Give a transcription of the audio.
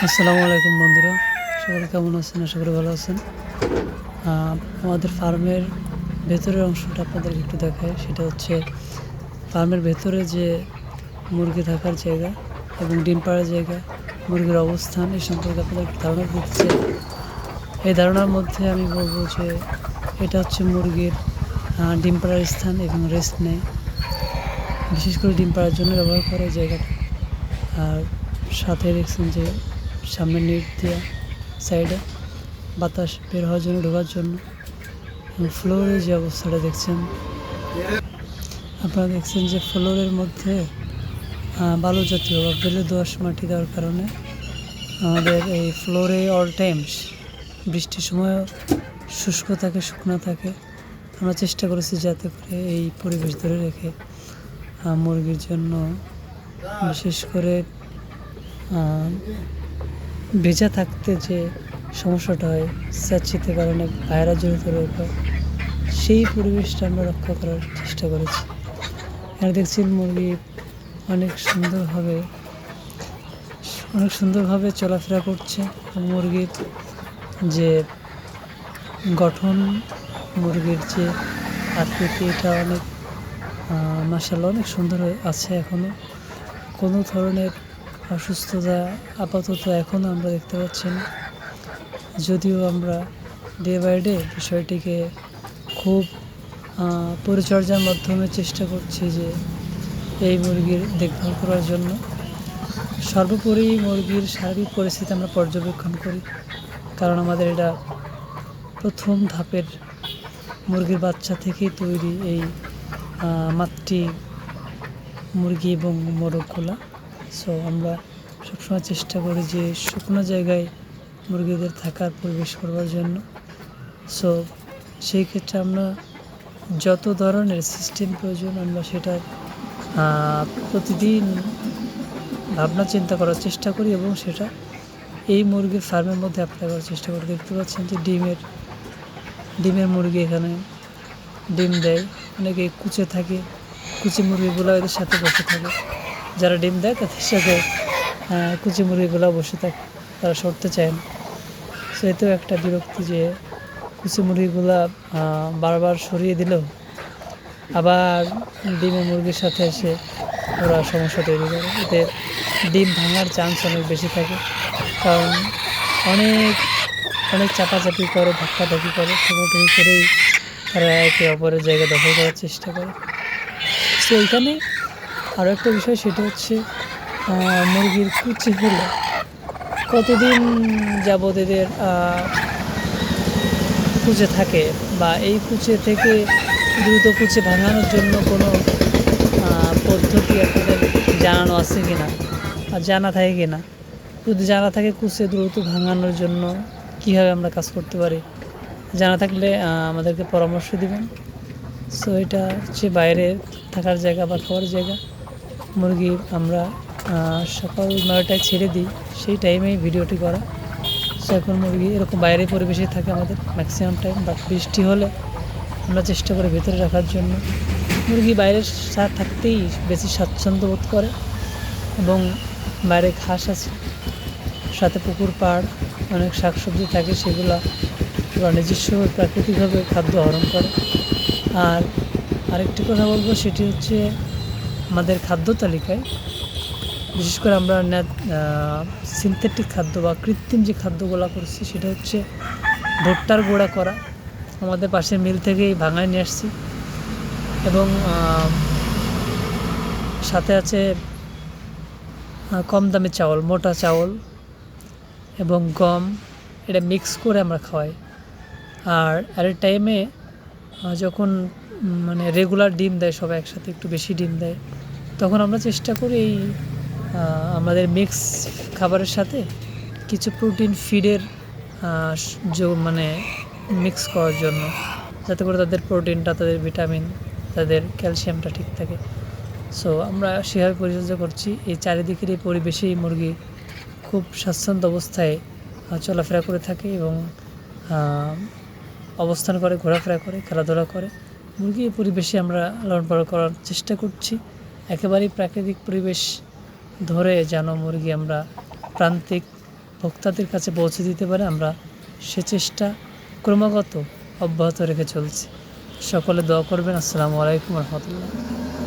আসসালামু আলাইকুম বন্ধুরা, সকলে কেমন আছেন? আশা করি ভালো আছেন। আমাদের ফার্মের ভেতরের অংশটা আপনাদেরকে একটু দেখাই। সেটা হচ্ছে ফার্মের ভেতরে যে মুরগি থাকার জায়গা এবং ডিম পাড়ার জায়গা, মুরগির অবস্থান এই সম্পর্কে আপনাদের একটু ধারণা দিতে চাই। এই ধারণার মধ্যে আমি বলবো যে এটা হচ্ছে মুরগির ডিম পাড়ার স্থান এবং রেস্ট নেয়। বিশেষ করে ডিম পাড়ার জন্য ব্যবহার করে জায়গাটা। আর সাথে দেখছেন যে সামনে নেট দেওয়া, সাইডে বাতাস বের হওয়ার জন্য, ঢোকার জন্য। এবং ফ্লোরের যে অবস্থাটা দেখছেন, আপনারা দেখছেন যে ফ্লোরের মধ্যে বালু জাতীয় বা বেলে দোআঁশ মাটি দেওয়ার কারণে আমাদের এই ফ্লোরে অল টাইমস বৃষ্টির সময় শুষ্ক থাকে, শুকনো থাকে। আমরা চেষ্টা করেছি যাতে করে এই পরিবেশ ধরে রেখে মুরগির জন্য বিশেষ করে ভেজা থাকতে যে সমস্যাটা হয়, স্যাঁতসেঁতে কারণে ভাইরাস জড়িত রোগ হয়, সেই পরিবেশটা আমরা রক্ষা করার চেষ্টা করেছি। এখানে দেখছি মুরগি অনেক সুন্দরভাবে চলাফেরা করছে। মুরগির যে গঠন, মুরগির যে আকৃতি, এটা অনেক মাশাআল্লাহ অনেক সুন্দর আছে। এখনও কোনো ধরনের অসুস্থতা আপাতত এখনও আমরা দেখতে পাচ্ছি না। যদিও আমরা ডে বাই ডে বিষয়টিকে খুব পরিচর্যার মাধ্যমে চেষ্টা করছি যে এই মুরগির দেখভাল করার জন্য। সর্বোপরি মুরগির শারীরিক পরিস্থিতি আমরা পর্যবেক্ষণ করি, কারণ আমাদের এটা প্রথম ধাপের মুরগির বাচ্চা থেকেই তৈরি এই মাতৃ মুরগি এবং মোরগগুলা। সো আমরা সবসময় চেষ্টা করি যে শুকনো জায়গায় মুরগিদের থাকার পরিবেশ করবার জন্য। সো সেই ক্ষেত্রে আমরা যত ধরনের সিস্টেম প্রয়োজন আমরা সেটার প্রতিদিন ভাবনা চিন্তা করার চেষ্টা করি এবং সেটা এই মুরগির ফার্মের মধ্যে অ্যাপ্লাই করার চেষ্টা করি। দেখতে পাচ্ছেন যে ডিমের মুরগি এখানে ডিম দেয়। অনেকে কুচে থাকে, কুচি মুরগিগুলো এদের সাথে বসে থাকে। যারা ডিম দেয় তাদের সাথে কুচি মুরগিগুলো বসে থাকে, তারা সরতে চায় না। সো এতেও একটা বিরক্তি যে কুচি মুরগিগুলা বারবার সরিয়ে দিলেও আবার ডিমের মুরগির সাথে এসে ওরা সমস্যা তৈরি করে। এতে ডিম ভাঙার চান্স অনেক বেশি থাকে, কারণ অনেক চাপাচাপি করে, ধাক্কাধাক্কি করে, ঠোকাঠুকি করেই তারা একে অপরের জায়গা দখল করার চেষ্টা করে। তো এইখানে আরও একটা বিষয়, সেটা হচ্ছে মুরগির কুচি হলে কতদিন যাবৎ এদের কুচে থাকে, বা এই কুচে থেকে দ্রুত কুচে ভাঙানোর জন্য কোনো পদ্ধতি আপনাদের জানানো আছে কি না, আর জানা থাকে কি না। যদি জানা থাকে কুচে দ্রুত ভাঙানোর জন্য কীভাবে আমরা কাজ করতে পারি, জানা থাকলে আমাদেরকে পরামর্শ দিবেন। সো এটা হচ্ছে বাইরে থাকার জায়গা বা খাওয়ার জায়গা। মুরগি আমরা সকাল 9টায় ছেড়ে দিই, সেই টাইমেই ভিডিওটি করা। সো এখন মুরগি এরকম বাইরে পরিবেশে থাকে আমাদের ম্যাক্সিমাম টাইম, বাট বৃষ্টি হলে আমরা চেষ্টা করি ভেতরে রাখার জন্য। মুরগি বাইরে থাকতেই বেশি স্বাচ্ছন্দ্য বোধ করে, এবং বাইরে ঘাস আছে, সাথে পুকুর পাড়, অনেক শাকসবজি থাকে, সেগুলো ওরা নিজস্বভাবে প্রাকৃতিকভাবে খাদ্য আহরণ করে। আর আরেকটি কথা বলবো, সেটি হচ্ছে আমাদের খাদ্য তালিকায় বিশেষ করে আমরা সিনথেটিক খাদ্য বা কৃত্রিম যে খাদ্যগুলো করছি, সেটা হচ্ছে ভুট্টার গুঁড়া করা। আমাদের পাশের মিল থেকেই ভাঙায় নিয়ে আসছি, এবং সাথে আছে কম দামি চাউল, মোটা চাউল এবং গম, এটা মিক্স করে আমরা খাওয়াই। আর এর টাইমে যখন মানে রেগুলার ডিম দেয়, সবাই একসাথে একটু বেশি ডিম দেয়, তখন আমরা চেষ্টা করি এই আমাদের মিক্স খাবারের সাথে কিছু প্রোটিন ফিডের মানে মিক্স করার জন্য, যাতে করে তাদের প্রোটিনটা, তাদের ভিটামিন, তাদের ক্যালসিয়ামটা ঠিক থাকে। সো আমরা সেভাবে পরিচর্যা করছি। এই চারিদিকের এই পরিবেশেই মুরগি খুব স্বাচ্ছন্দ্য অবস্থায় চলাফেরা করে থাকে এবং অবস্থান করে, ঘোরাফেরা করে, খেলাধুলা করে। মুরগি এই পরিবেশে আমরা লালন পালন করার চেষ্টা করছি, একেবারেই প্রাকৃতিক পরিবেশ ধরে, যেন মুরগি আমরা প্রান্তিক ভোক্তাদের কাছে পৌঁছে দিতে পারে, আমরা সে চেষ্টা ক্রমাগত অব্যাহত রেখে চলছি। সকলে দোয়া করবেন। আসসালামু আলাইকুম রহমতুল্লাহ।